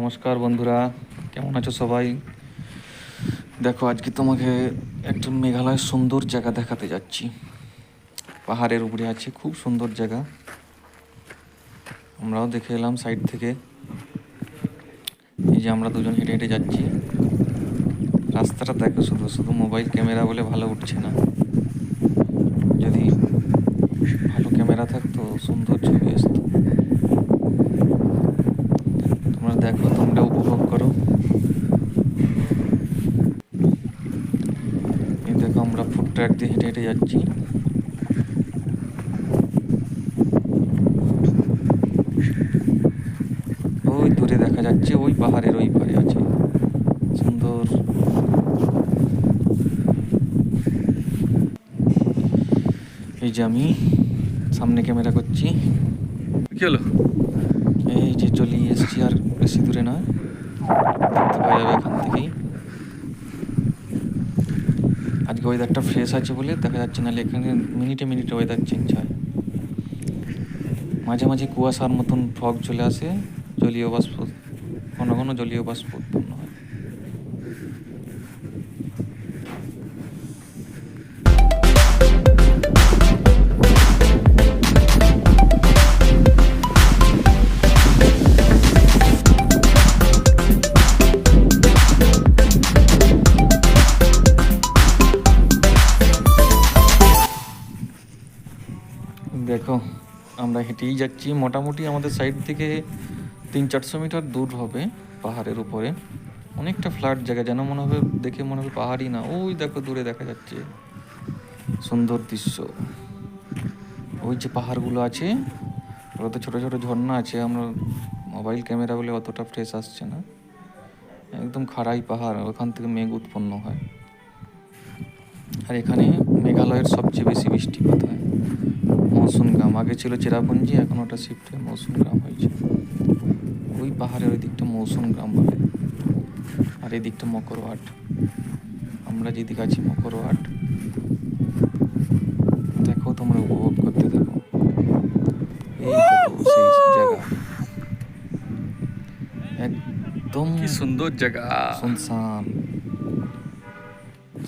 নমস্কার বন্ধুরা, কেমন আছো সবাই? দেখো, আজকে তোমাকে একটা মেঘালয়ের সুন্দর জায়গা দেখাতে যাচ্ছি। পাহাড়ের উপরে আছে, খুব সুন্দর জায়গা। আমরাও দেখে এলাম সাইড থেকে। এই যে আমরা দুজন হেঁটে হেঁটে যাচ্ছি। রাস্তাটা দেখো, শুধু শুধু মোবাইল ক্যামেরা বলে ভালো উঠছে না। যদি ভালো ক্যামেরা থাকতো সুন্দর ছবি আসতো। তোমরা দেখো, তোমরা উপভোগ করো। এই দেখো, আমরা ফুড ট্র্যাক দিয়ে হেঁটে হেঁটে যাচ্ছি। ওই দূরে দেখা যাচ্ছে, ওই পাহাড়ের ওই পারে আছে সুন্দর। এই যে আমি সামনে ক্যামেরা করছি। কি হলো? এই যে চলে এসছি, আর বেশি দূরে নয়, দেখতে পাওয়া যাবে এখান থেকেই। আজকে ওয়েদারটা ফ্রেশ আছে বলে দেখা যাচ্ছে, নাহলে এখানে মিনিটে মিনিটে ওয়েদার চেঞ্জ হয়। মাঝে মাঝে কুয়াশার মতন ফগ চলে আসে, জলীয় বাষ্প, ঘন ঘন জলীয় বাষ্প উৎপন্ন হয়। দেখো, আমরা হেঁটেই যাচ্ছি। মোটামুটি আমাদের সাইড থেকে 300-400 মিটার দূর হবে পাহাড়ের উপরে। অনেকটা ফ্ল্যাট জায়গা, যেন মনে হবে, দেখে মনে হবে পাহাড়ই না। ওই দেখো দূরে দেখা যাচ্ছে সুন্দর দৃশ্য। ওই যে পাহাড়গুলো আছে, ওগুলোতে ছোটো ছোটো ঝর্ণা আছে। আমরা মোবাইল ক্যামেরা বলে অতটা ফ্রেশ আসছে না। একদম খাড়াই পাহাড়, ওখান থেকে মেঘ উৎপন্ন হয়। আর এখানে মেঘালয়ের সবচেয়ে বেশি বৃষ্টিপাত হয়। মৌসুম গ্রাম আগে ছিল চেরাপুঞ্জি, এখন ওটা শিফট হয়ে মৌসুম গ্রাম হয়েছে। ওই পাহাড়ের ওই দিকটা মৌসুম গ্রাম বলে, আর এই দিকটা মকরওয়াট। আমরা যেদিকে আছি মকরওয়াট। দেখো, তোমরা উপভোগ করতে থাকো। এই দেখো সেই জায়গা, একদম কি সুন্দর জায়গা। শুনশান,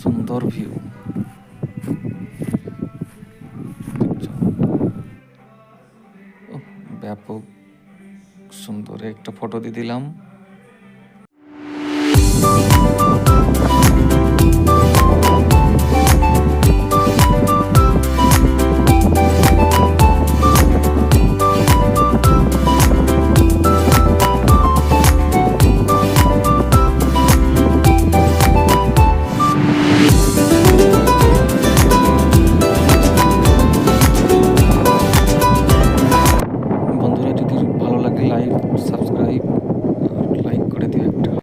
সুন্দর ভিউ। ব্যাপক সুন্দর একটা ফটো দিয়ে দিলাম।